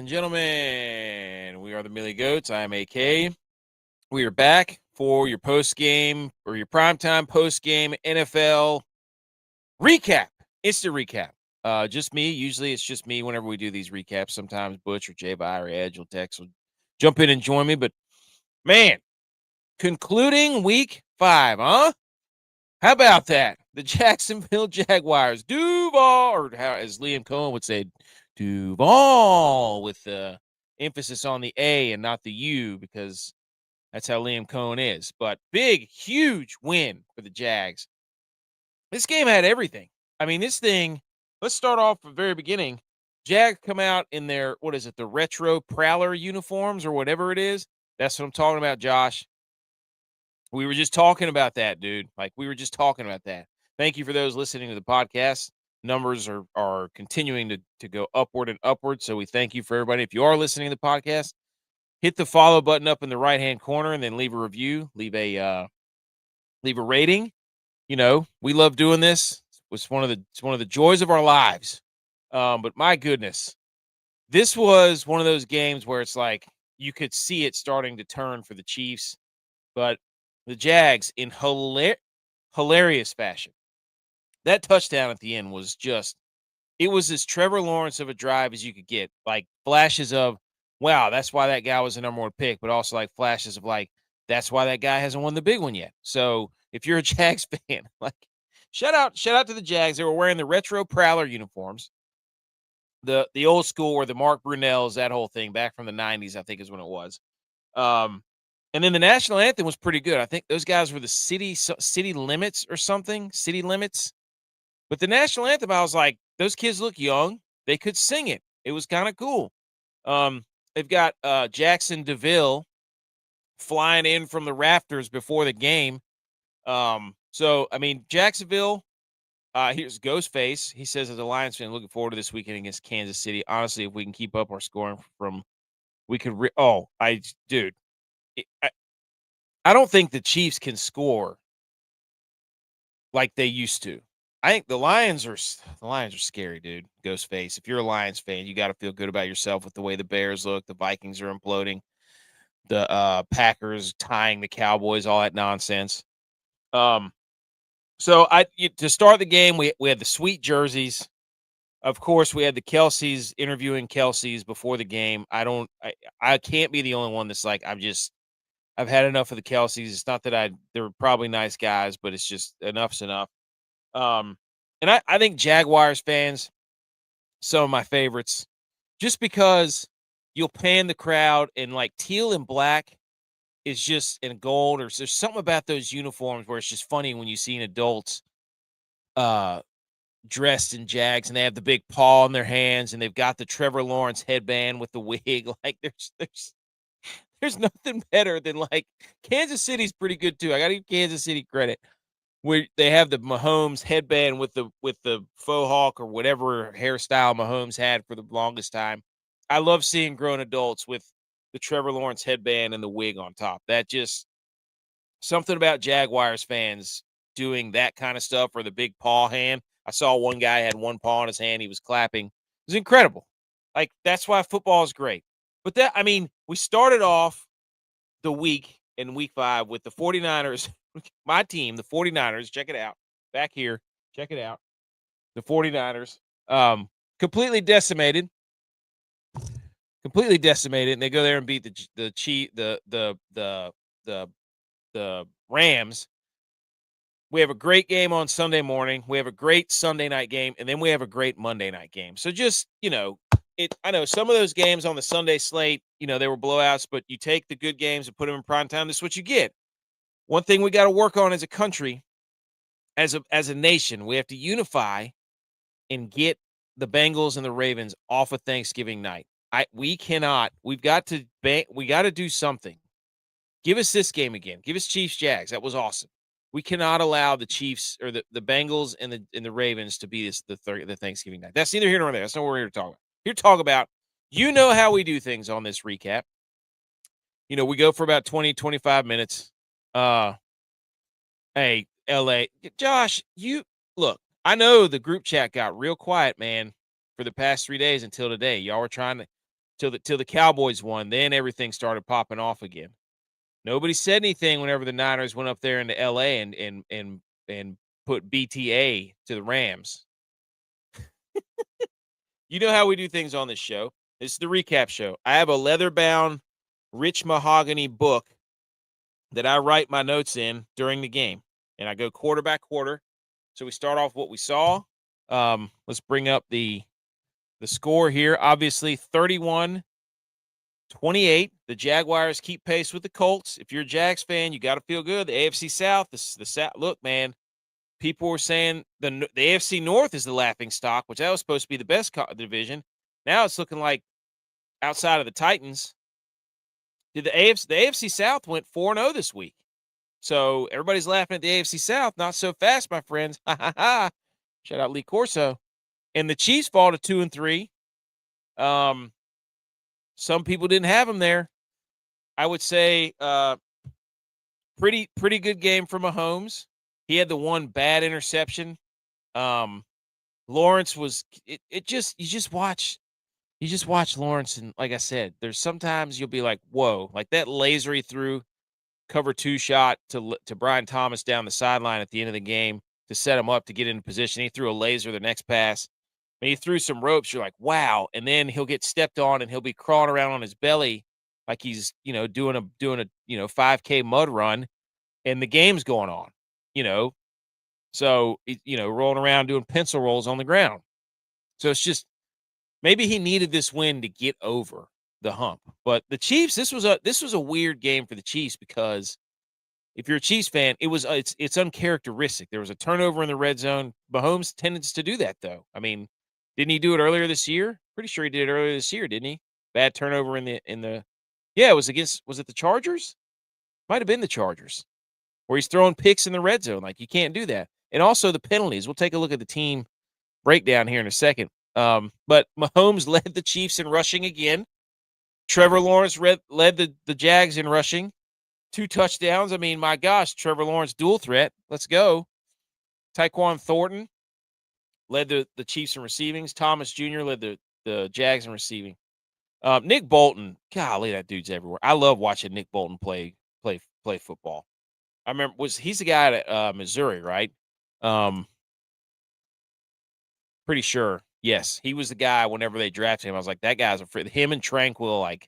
and gentlemen, we are the Millie Goats. I am AK. We are back for your post-game or your primetime post-game NFL recap, instant recap. Just me. Usually it's just me whenever we do these recaps. Sometimes Butch or J-By or Edge will text, will jump in and join me. But, man, concluding week 5, huh? How about that? The Jacksonville Jaguars, Duval, or how, as Liam Cohen would say, Duval, with the emphasis on the A and not the U, because that's how Liam Cohen is. But big, huge win for the Jags. This game had everything. I mean, this thing, let's start off at the very beginning. Jags come out in their, what is it, the retro Prowler uniforms or whatever it is. That's what I'm talking about, Josh. We were just talking about that, dude. Like, we were just talking about that. Thank you for those listening to the podcast. Numbers are continuing to go upward and upward. So we thank you for everybody. If you are listening to the podcast, hit the follow button up in the right-hand corner and then leave a review, leave a rating. You know, we love doing this. It's one of the joys of our lives. But my goodness, this was one of those games where it's like you could see it starting to turn for the Chiefs, but the Jags in hilarious fashion. That touchdown at the end was just, it was as Trevor Lawrence of a drive as you could get. Like flashes of, wow, that's why that guy was the number 1 pick, but also like flashes of like, that's why that guy hasn't won the big one yet. So if you're a Jags fan, like shout out to the Jags. They were wearing the retro Prowler uniforms. The old school or the Mark Brunells, that whole thing back from the 90s, I think is when it was. And then the national anthem was pretty good. I think those guys were the City Limits or something, City Limits. But the national anthem, I was like, those kids look young. They could sing it. It was kind of cool. They've got Jackson DeVille flying in from the rafters before the game. So, I mean, Jacksonville, here's Ghostface. He says, as a Lions fan, looking forward to this weekend against Kansas City. Honestly, if we can keep up our scoring we could dude. I don't think the Chiefs can score like they used to. I think the Lions are scary, dude. Ghostface. If you're a Lions fan, you got to feel good about yourself with the way the Bears look. The Vikings are imploding. The Packers tying the Cowboys, all that nonsense. So to start the game, we had the sweet jerseys. Of course, we had the Kelce's interviewing Kelce's before the game. I can't be the only one that's like, I've had enough of the Kelce's. It's not that they're probably nice guys, but it's just enough's enough. And I think Jaguars fans, some of my favorites, just because you'll pan the crowd and like teal and black is just in gold, or there's something about those uniforms where it's just funny when you see an adults dressed in Jags and they have the big paw in their hands and they've got the Trevor Lawrence headband with the wig. Like there's nothing better than like Kansas City's pretty good too. I got to give Kansas City credit. Where they have the Mahomes headband with the faux hawk or whatever hairstyle Mahomes had for the longest time. I love seeing grown adults with the Trevor Lawrence headband and the wig on top. That just something about Jaguars fans doing that kind of stuff, or the big paw hand. I saw one guy had one paw in his hand. He was clapping. It was incredible. Like, that's why football is great. But we started off the week in week 5 with the 49ers. My team, the 49ers, check it out. Back here, check it out. The 49ers, completely decimated. And they go there and beat the Rams. We have a great game on Sunday morning. We have a great Sunday night game, and then we have a great Monday night game. So just, I know some of those games on the Sunday slate, they were blowouts, but you take the good games and put them in prime time. This is what you get. One thing we got to work on as a country, as a nation, we have to unify and get the Bengals and the Ravens off of Thanksgiving night. We've got to do something. Give us this game again. Give us Chiefs Jags. That was awesome. We cannot allow the Chiefs or the Bengals and the Ravens to be the Thanksgiving night. That's neither here nor there. That's not what we're here to talk about. Here to talk about, how we do things on this recap. We go for about 20, 25 minutes. Hey, LA, Josh, look, I know the group chat got real quiet, man, for the past 3 days until today. Y'all were trying till the Cowboys won. Then everything started popping off again. Nobody said anything whenever the Niners went up there into LA and put BTA to the Rams. You know how we do things on this show. This is the recap show. I have a leather-bound, rich mahogany book that I write my notes in during the game, and I go quarter by quarter. So we start off what we saw. Let's bring up the score here. Obviously, 31-28. The Jaguars keep pace with the Colts. If you're a Jags fan, you got to feel good. The AFC South, the South. Look, man, people were saying the AFC North is the laughing stock, which that was supposed to be the best division. Now it's looking like outside of the Titans, the AFC South went 4-0 this week. So everybody's laughing at the AFC South. Not so fast, my friends. Ha ha ha. Shout out Lee Corso. And the Chiefs fall to 2-3. Some people didn't have them there. I would say pretty good game for Mahomes. He had the one bad interception. Lawrence was you just watch Lawrence, and like I said, there's sometimes you'll be like, whoa, like that laser he threw, cover 2 shot to Brian Thomas down the sideline at the end of the game to set him up to get into position. He threw a laser the next pass. And he threw some ropes. You're like, wow. And then he'll get stepped on and he'll be crawling around on his belly like he's, doing a 5K mud run, and the game's going on, So, rolling around doing pencil rolls on the ground. So it's just maybe he needed this win to get over the hump. But the Chiefs, this was a weird game for the Chiefs because if you're a Chiefs fan, it's uncharacteristic. There was a turnover in the red zone. Mahomes tends to do that, though. I mean, didn't he do it earlier this year? Pretty sure he did it earlier this year, didn't he? Bad turnover in the yeah, it was it the Chargers? Might have been the Chargers, where he's throwing picks in the red zone. Like, you can't do that. And also the penalties. We'll take a look at the team breakdown here in a second. But Mahomes led the Chiefs in rushing again. Trevor Lawrence led the Jags in rushing. 2 touchdowns. I mean, my gosh, Trevor Lawrence dual threat. Let's go. Tyquan Thornton led the Chiefs in receivings. Thomas Jr. led the Jags in receiving. Nick Bolton, golly, that dude's everywhere. I love watching Nick Bolton play football. I remember he's the guy at Missouri, right? Pretty sure. Yes, he was the guy whenever they drafted him. I was like, that guy's him and Tranquil, like.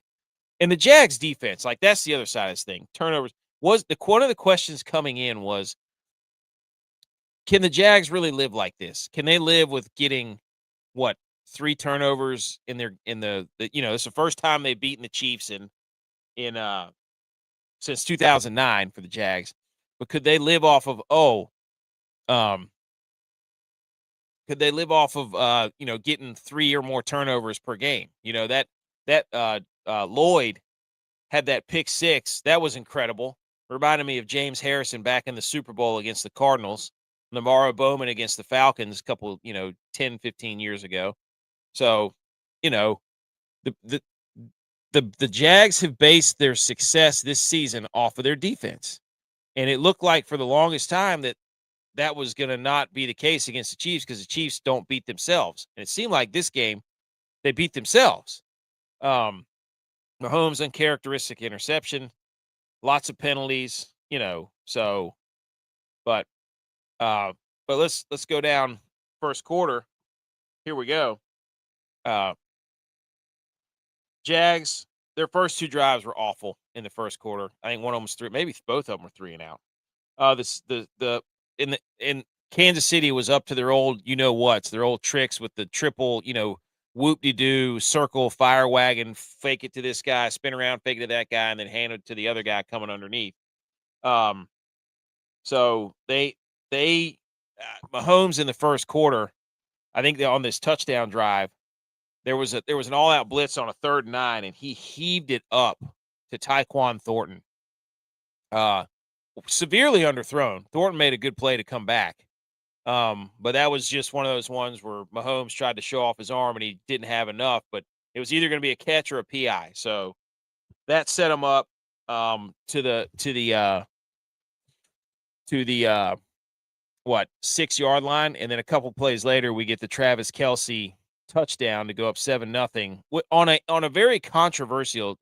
And the Jags defense, like, that's the other side of this thing. Turnovers one of the questions coming in was, can the Jags really live like this? Can they live with getting 3 turnovers in the it's the first time they've beaten the Chiefs in since 2009 for the Jags. But could they live off of getting 3 or more turnovers per game? That Lloyd had that pick 6. That was incredible. Reminded me of James Harrison back in the Super Bowl against the Cardinals. Navarro Bowman against the Falcons a couple, 10, 15 years ago. So, the Jags have based their success this season off of their defense. And it looked like for the longest time that was going to not be the case against the Chiefs because the Chiefs don't beat themselves. And it seemed like this game, they beat themselves. Mahomes' uncharacteristic interception, lots of penalties, but let's go down first quarter. Here we go. Jags, their first 2 drives were awful in the first quarter. I think one of them was 3, maybe both of them were 3 and out. In Kansas City was up to their old, their old tricks with the triple, whoop-de-doo, circle, fire wagon, fake it to this guy, spin around, fake it to that guy, and then hand it to the other guy coming underneath. So they Mahomes in the first quarter, I think on this touchdown drive, there was an all-out blitz on a 3rd and 9, and he heaved it up to Tyquan Thornton. Severely underthrown. Thornton made a good play to come back. But that was just one of those ones where Mahomes tried to show off his arm and he didn't have enough, but it was either going to be a catch or a PI. So that set him up to the 6-yard line, and then a couple plays later we get the Travis Kelce touchdown to go up 7-0 on a very controversial.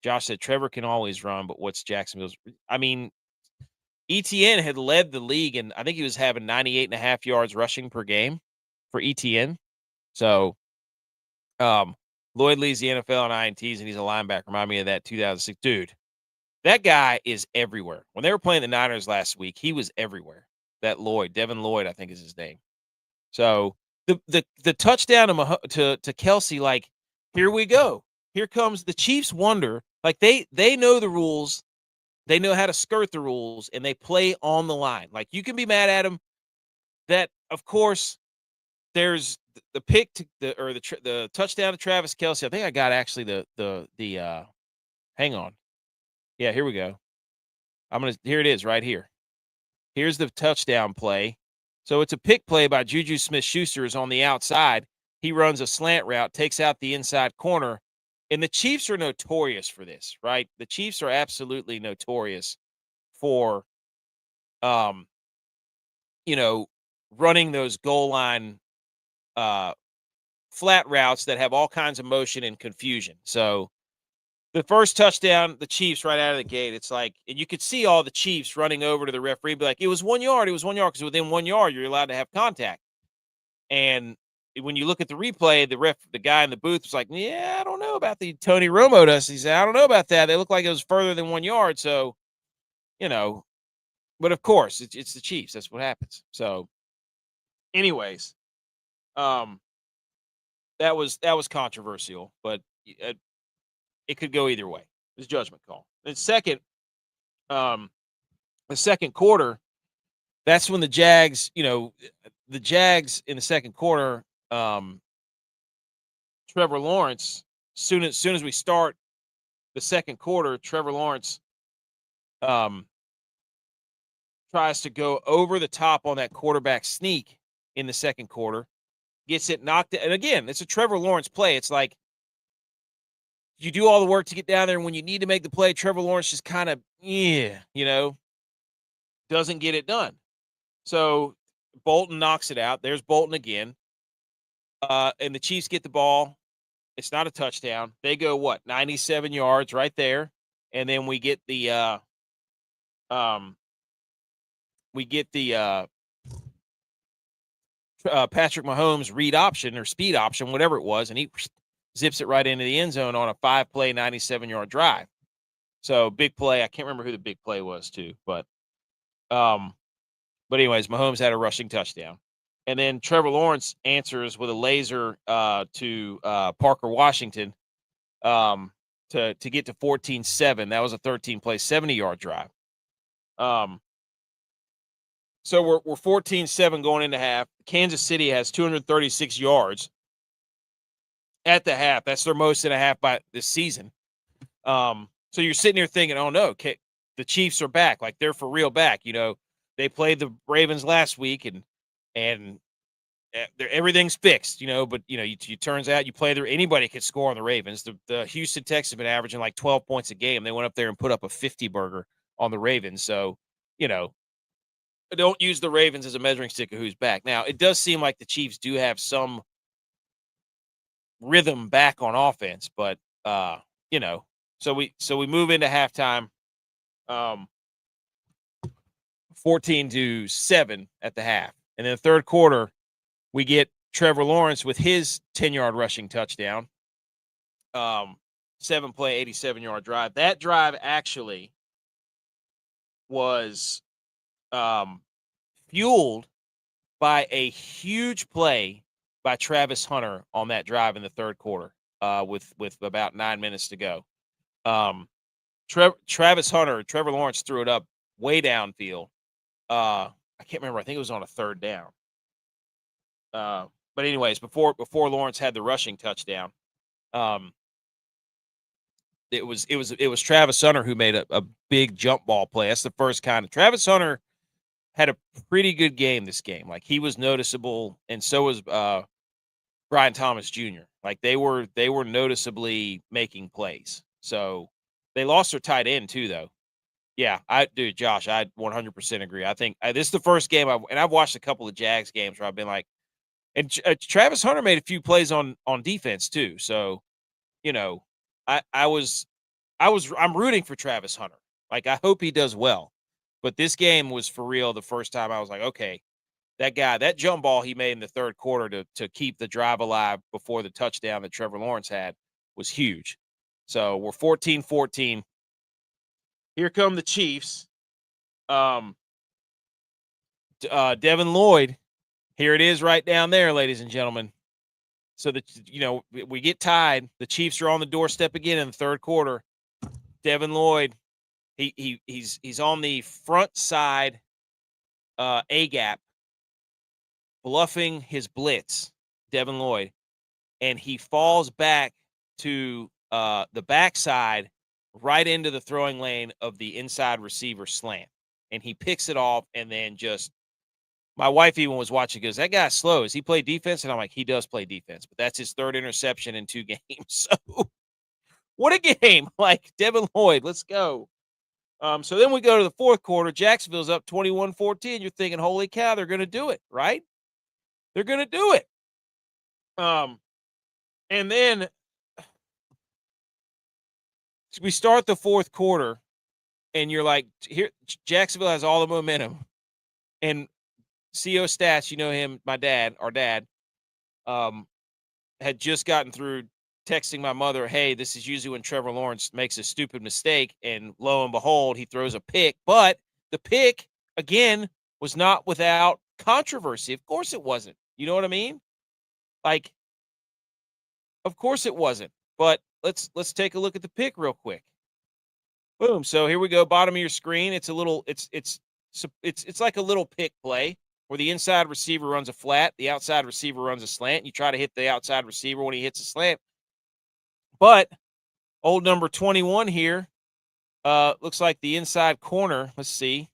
Josh said Trevor can always run, but what's Jacksonville's? I mean, ETN had led the league, and I think he was having 98.5 yards rushing per game for ETN. So, Lloyd leads the NFL in INTs, and he's a linebacker. Remind me of that 2006 dude. That guy is everywhere. When they were playing the Niners last week, he was everywhere. That Lloyd, Devin Lloyd, I think is his name. So the touchdown to Kelsey, like, here we go. Here comes the Chiefs. Wonder, like they know the rules, they know how to skirt the rules, and they play on the line. Like, you can be mad at them. That, of course, there's the pick to the touchdown to Travis Kelsey. I think I got actually the hang on. Yeah, here we go. Here it is right here. Here's the touchdown play. So it's a pick play by Juju Smith-Schuster is on the outside. He runs a slant route, takes out the inside corner. And the Chiefs are notorious for this, right? The Chiefs are absolutely notorious for, running those goal line flat routes that have all kinds of motion and confusion. So the first touchdown, the Chiefs right out of the gate, it's like, and you could see all the Chiefs running over to the referee, be like, it was 1 yard, because within 1 yard, you're allowed to have contact. And when you look at the replay, the guy in the booth was like, yeah, I don't know about the Tony Romo does. He said, I don't know about that. They look like it was further than 1 yard. So, but of course, it's the Chiefs. That's what happens. So, anyways, that was controversial, but it could go either way. It's a judgment call. And second, the second quarter, that's when the Jags in the second quarter, Trevor Lawrence, soon as we start the second quarter, Trevor Lawrence tries to go over the top on that quarterback sneak in the second quarter, gets it knocked. And again, it's a Trevor Lawrence play. It's like, you do all the work to get down there, and when you need to make the play, Trevor Lawrence just kind of, doesn't get it done. So Bolton knocks it out. There's Bolton again. And the Chiefs get the ball. It's not a touchdown. They go, 97 yards right there. And then we get the Patrick Mahomes read option or speed option, whatever it was, and he zips it right into the end zone on a 5-play, 97-yard drive. So big play. I can't remember who the big play was too, but anyways, Mahomes had a rushing touchdown. And then Trevor Lawrence answers with a laser to Parker Washington to get to 14-7. That was a 13-play, 70-yard drive. So we're 14-7 going into half. Kansas City has 236 yards at the half. That's their most in a half by this season. So you're sitting here thinking, oh no, the Chiefs are back. Like, they're for real back. They played the Ravens last week and everything's fixed, but it turns out you play anybody could score on the Ravens. The Houston Texans have been averaging like 12 points a game. They went up there and put up a 50 burger on the Ravens. So, don't use the Ravens as a measuring stick of who's back. Now, it does seem like the Chiefs do have some rhythm back on offense, but so we move into halftime, 14-7 at the half. And in the third quarter, we get Trevor Lawrence with his 10-yard rushing touchdown. 7-play, 87-yard drive. That drive actually was fueled by a huge play by Travis Hunter on that drive in the third quarter, with about 9 minutes to go. Travis Hunter, Trevor Lawrence threw it up way downfield. I can't remember. I think it was on a third down. But anyways, before Lawrence had the rushing touchdown, it was Travis Hunter who made a big jump ball play. That's the first kind of Travis Hunter had a pretty good game this game. Like, he was noticeable, and so was Brian Thomas Jr. Like, they were noticeably making plays. So they lost their tight end too, though. Yeah, Josh, I 100% agree. I think this is the first game I've watched a couple of Jags games where I've been like, And Travis Hunter made a few plays on defense too. So, you know, I'm rooting for Travis Hunter. Like, I hope he does well. But this game was for real. The first time I was like, okay, that jump ball he made in the third quarter to keep the drive alive before the touchdown that Trevor Lawrence had was huge. So we're 14-14. Here come the Chiefs. Devin Lloyd. Here it is right down there, ladies and gentlemen. So that we get tied. The Chiefs are on the doorstep again in the third quarter. Devin Lloyd, he's on the front side A gap, bluffing his blitz, Devin Lloyd, and he falls back to the backside right into the throwing lane of the inside receiver slant. And he picks it off, and then my wife even was watching, goes, that guy's slow. Does he play defense? And I'm like, he does play defense, but that's his third interception in 2 games. So what a game. Like, Devin Lloyd, let's go. So then we go to the fourth quarter. Jacksonville's up 21-14. You're thinking, holy cow, they're going to do it, right? They're going to do it. And then we start the fourth quarter, and you're like, here, Jacksonville has all the momentum. And CO Stats, you know him, our dad, had just gotten through texting my mother, hey, this is usually when Trevor Lawrence makes a stupid mistake, and lo and behold, he throws a pick. But the pick, again, was not without controversy. Of course it wasn't. You know what I mean? Like, of course it wasn't. But let's take a look at the pick real quick. Boom. So here we go. Bottom of your screen. It's a little. It's like a little pick play where the inside receiver runs a flat, the outside receiver runs a slant. You try to hit the outside receiver when he hits a slant. But old number 21 here looks like the inside corner. Let's see.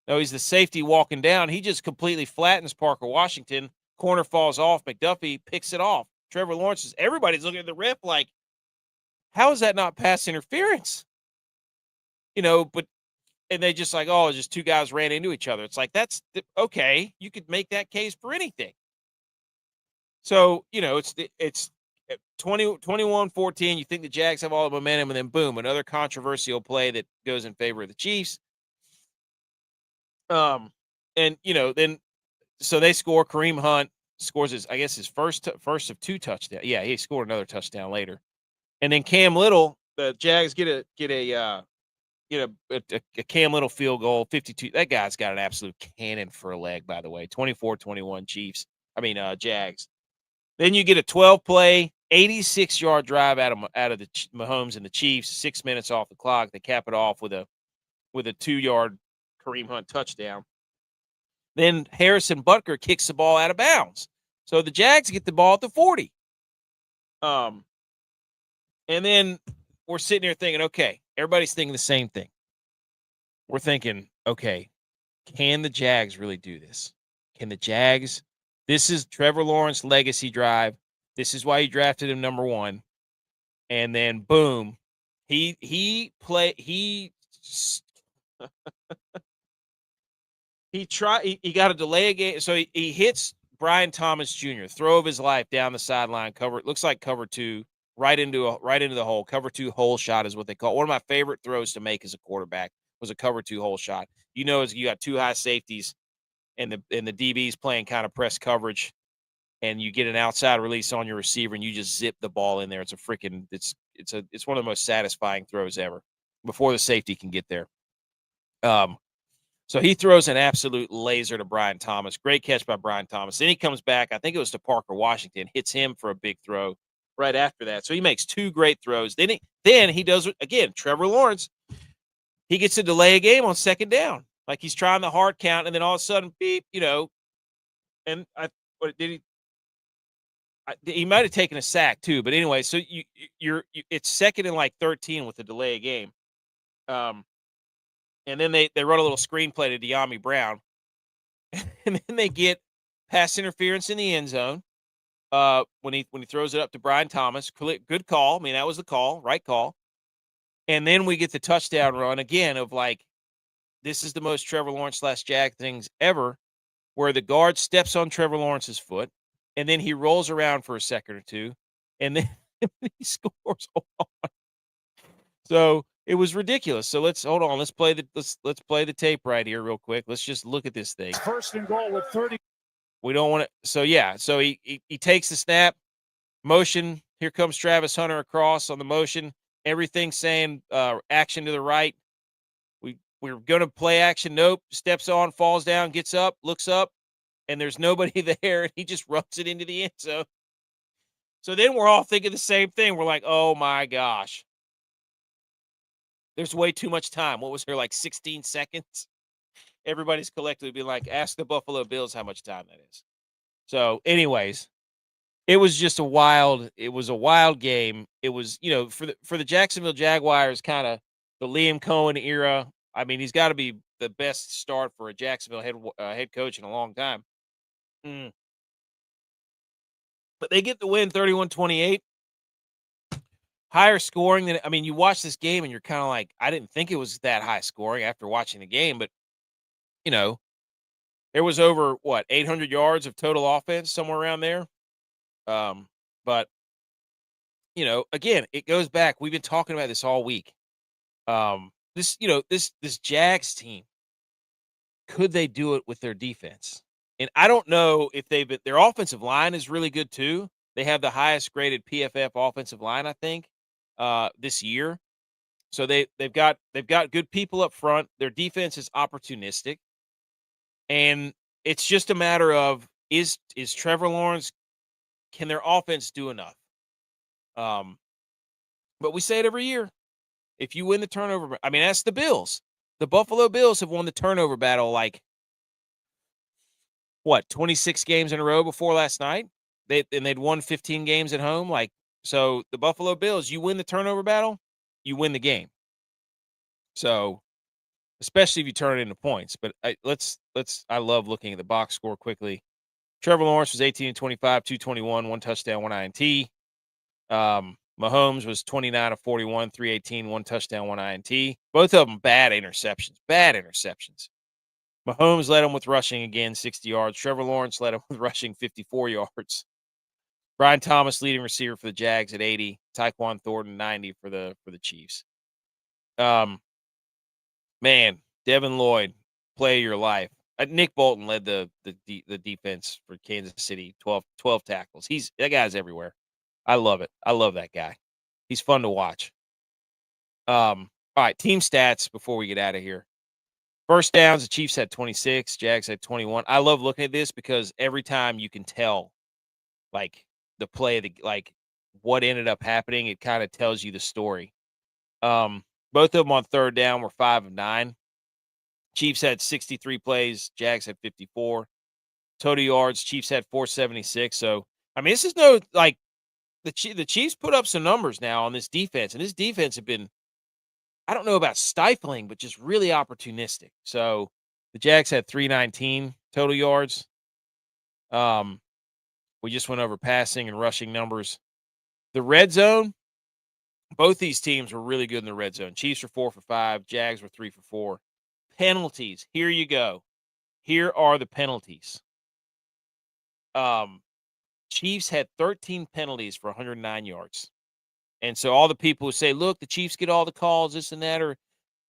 No, he's the safety walking down. He just completely flattens Parker Washington. Corner falls off. McDuffie picks it off. Trevor Lawrence everybody's looking at the ref like, how is that not pass interference? And they just like, oh, just 2 guys ran into each other. It's like, that's okay. You could make that case for anything. So, it's 21-14. You think the Jags have all the momentum, and then boom, another controversial play that goes in favor of the Chiefs. And then so they score. Kareem Hunt scores his first of 2 touchdowns. Yeah, he scored another touchdown later. And then Cam Little, the Jags get a Cam Little field goal, 52. That guy's got an absolute cannon for a leg, by the way. 24-21 Jags. Then you get a 12-play, 86-yard drive out of the Mahomes and the Chiefs. 6 minutes off the clock. They cap it off with a 2-yard Kareem Hunt touchdown. Then Harrison Butker kicks the ball out of bounds. So the Jags get the ball at the 40. And then we're sitting here thinking, okay, everybody's thinking the same thing. We're thinking, okay, can the Jags really do this? This is Trevor Lawrence legacy drive. This is why you drafted him number 1. And then boom, he got a delay a game. So he hits Brian Thomas Jr., throw of his life down the sideline, looks like cover 2, right into the hole. Cover 2 hole shot is what they call it. One of my favorite throws to make as a quarterback was a cover 2 hole shot. You got 2 high safeties and the DBs playing kind of press coverage, and you get an outside release on your receiver and you just zip the ball in there. It's one of the most satisfying throws ever before the safety can get there. So he throws an absolute laser to Brian Thomas. Great catch by Brian Thomas. Then he comes back. I think it was to Parker Washington, hits him for a big throw right after that. So he makes 2 great throws. Then he does, again, Trevor Lawrence, he gets to delay a game on second down. Like he's trying the hard count, and then all of a sudden, beep, and he might have taken a sack too. But anyway, so it's second and like 13 with the delay of game. And then they run a little screenplay to De'Ami Brown. And then they get pass interference in the end zone when he throws it up to Brian Thomas. Good call. I mean, that was the call, right call. And then we get the touchdown run again of like, this is the most Trevor Lawrence / Jag things ever. where the guard steps on Trevor Lawrence's foot, and then he rolls around for a second or two, and then he scores. So it was ridiculous. So let's hold on. Let's play the tape right here real quick. Let's just look at this thing. First and goal with 30. We don't want to. So yeah. So he takes the snap, motion. Here comes Travis Hunter across on the motion. Everything's saying action to the right. We're gonna play action. Nope. Steps on, falls down, gets up, looks up, and there's nobody there, and he just runs it into the end zone. So then we're all thinking the same thing. We're like, oh my gosh. There's way too much time. What was there, like 16 seconds? Everybody's collectively being like, ask the Buffalo Bills how much time that is. So, anyways, it was just a wild game. It was, for the Jacksonville Jaguars, kind of the Liam Cohen era. I mean, he's got to be the best start for a Jacksonville head coach in a long time. But they get the win 31-28. Higher scoring than, I mean, you watch this game and you're kind of like, I didn't think it was that high scoring after watching the game, but there was over 800 yards of total offense, somewhere around there. But again, it goes back. We've been talking about this all week. This Jags team, could they do it with their defense? And I don't know if their offensive line is really good too. They have the highest graded PFF offensive line, I think, this year. So they've got good people up front. Their defense is opportunistic. And it's just a matter of, is Trevor Lawrence, can their offense do enough? But we say it every year. If you win the turnover, I mean, that's the Bills. The Buffalo Bills have won the turnover battle 26 games in a row before last night? They'd won 15 games at home. So the Buffalo Bills, you win the turnover battle, you win the game. So, especially if you turn it into points. But I love looking at the box score quickly. Trevor Lawrence was 18-25, 221, 1 touchdown, 1 INT. Mahomes was 29 of 41, 318, 1 touchdown, 1 INT. Both of them bad interceptions. Mahomes led him with rushing again, 60 yards. Trevor Lawrence led him with rushing, 54 yards. Brian Thomas, leading receiver for the Jags at 80. Tyquan Thornton, 90 for the Chiefs. Man, Devin Lloyd, play of your life. Nick Bolton led the defense for Kansas City, 12 tackles. That guy's everywhere. I love it. I love that guy. He's fun to watch. All right, team stats before we get out of here. First downs, the Chiefs had 26, Jags had 21. I love looking at this because every time you can tell, the play, what ended up happening, it kind of tells you the story. Both of them on third down were 5 of 9. Chiefs had 63 plays, Jags had 54. Total yards, Chiefs had 476. So, I mean, this is no, the Chiefs put up some numbers now on this defense, and this defense have been, I don't know about stifling, but just really opportunistic. So the Jags had 319 total yards. We just went over passing and rushing numbers. The red zone, both these teams were really good in the red zone. Chiefs were 4 for 5. Jags were 3 for 4. Penalties. Here you go. Here are the penalties. Chiefs had 13 penalties for 109 yards. And so all the people who say, look, the Chiefs get all the calls, this and that, or,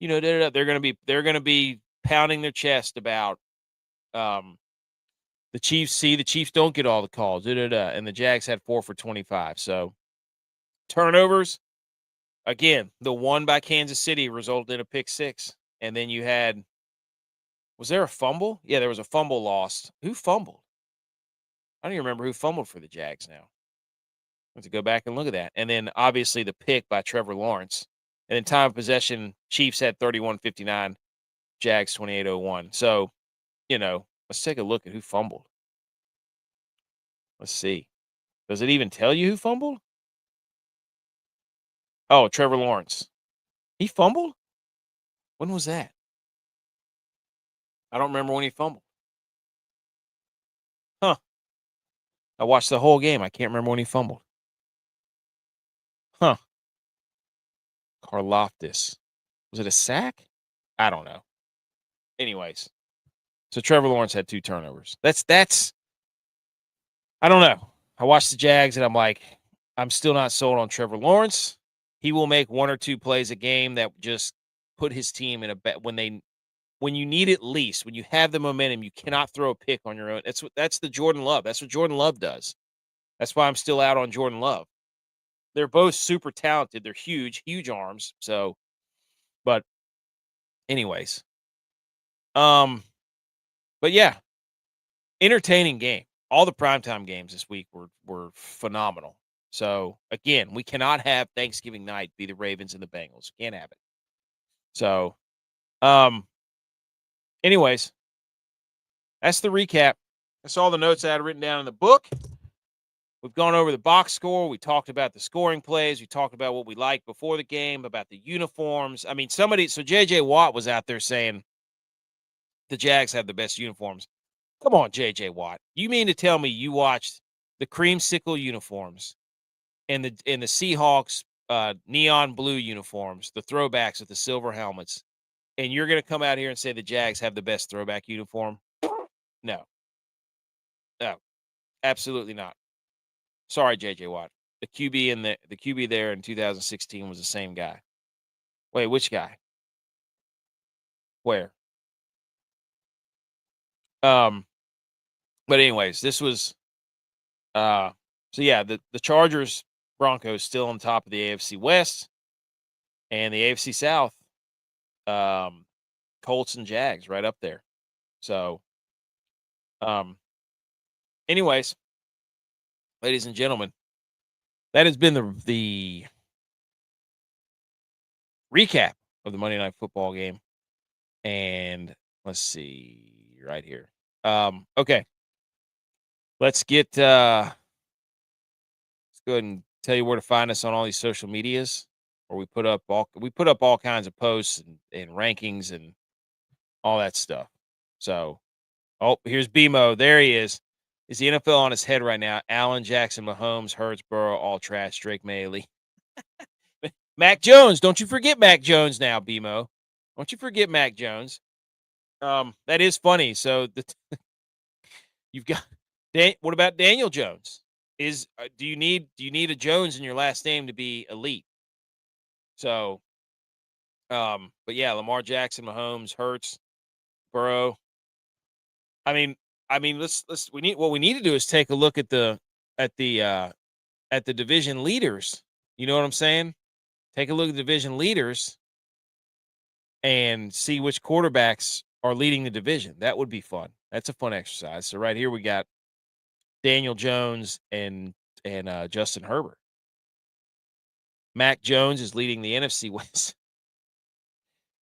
they're going to be pounding their chest about the Chiefs don't get all the calls, and the Jags had 4 for 25. So turnovers, again, the one by Kansas City resulted in a pick 6. And then you had, was there a fumble? Yeah, there was a fumble lost. Who fumbled? I don't even remember who fumbled for the Jags now. I have to go back and look at that. And then obviously the pick by Trevor Lawrence. And then time of possession, Chiefs had 31-59, Jags 28-01. So, let's take a look at who fumbled. Let's see. Does it even tell you who fumbled? Oh, Trevor Lawrence. He fumbled? When was that? I don't remember when he fumbled. Huh. I watched the whole game. I can't remember when he fumbled. Huh. Karlaftis. Was it a sack? I don't know. Anyways. So Trevor Lawrence had 2 turnovers. That's I don't know. I watched the Jags and I'm like, I'm still not sold on Trevor Lawrence. He will make 1 or 2 plays a game that just put his team in a bet when you need it least, when you have the momentum, you cannot throw a pick on your own. That's the Jordan Love. That's what Jordan Love does. That's why I'm still out on Jordan Love. They're both super talented. They're huge, huge arms. So, but anyways, but yeah, entertaining game. All the primetime games this week were phenomenal. So again, we cannot have Thanksgiving night be the Ravens and the Bengals. Can't have it. So, anyways, that's the recap. That's all the notes I had written down in the book. We've gone over the box score. We talked about the scoring plays. We talked about what we liked before the game, about the uniforms. I mean, so J.J. Watt was out there saying the Jags have the best uniforms. Come on, J.J. Watt. You mean to tell me you watched the creamsicle uniforms and the Seahawks neon blue uniforms, the throwbacks with the silver helmets, and you're going to come out here and say the Jags have the best throwback uniform? No. No. Absolutely not. Sorry, J.J. Watt. The QB and the QB there in 2016 was the same guy. Wait, which guy? Where? But anyways, this was so yeah, the Chargers Broncos still on top of the AFC West and the AFC South. Colts and Jags right up there. So anyways, ladies and gentlemen, that has been the recap of the Monday Night Football game. And let's see right here. Okay. Let's go ahead and tell you where to find us on all these social medias, where we put up all kinds of posts and rankings and all that stuff. So, oh, here's BMO. There he is. Is the NFL on his head right now? Allen, Jackson, Mahomes, Hurts, Burrow, all trash. Drake Maye. Mac Jones. Don't you forget Mac Jones now, BMO. Don't you forget Mac Jones. That is funny. So you've got what about Daniel Jones? Do you need a Jones in your last name to be elite? So, but yeah, Lamar Jackson, Mahomes, Hurts, Burrow. I mean, what we need to do is take a look at the division leaders. You know what I'm saying? Take a look at the division leaders and see which quarterbacks are leading the division. That would be fun. That's a fun exercise. So right here we got Daniel Jones and Justin Herbert. Mac Jones is leading the NFC West.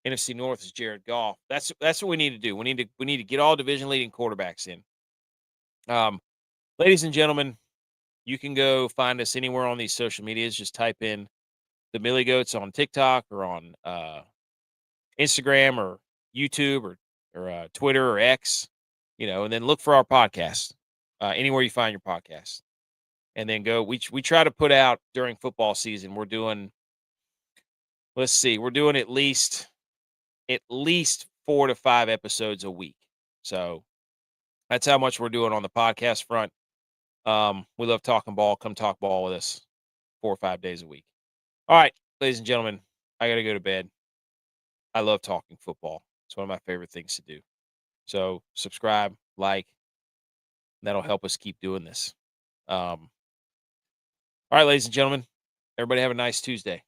NFC North is Jared Goff. That's what we need to do. We need to get all division leading quarterbacks in. Ladies and gentlemen, you can go find us anywhere on these social medias. Just type in the Millie Goats on TikTok or on Instagram or YouTube or Twitter or X, and then look for our podcast anywhere you find your podcast. And then go. We try to put out during football season. We're doing. Let's see. We're doing at least 4 to 5 episodes a week. So that's how much we're doing on the podcast front. We love talking ball. Come talk ball with us 4 or 5 days a week. All right, ladies and gentlemen, I got to go to bed. I love talking football. It's one of my favorite things to do. So subscribe, like, that'll help us keep doing this. All right, ladies and gentlemen, everybody have a nice Tuesday.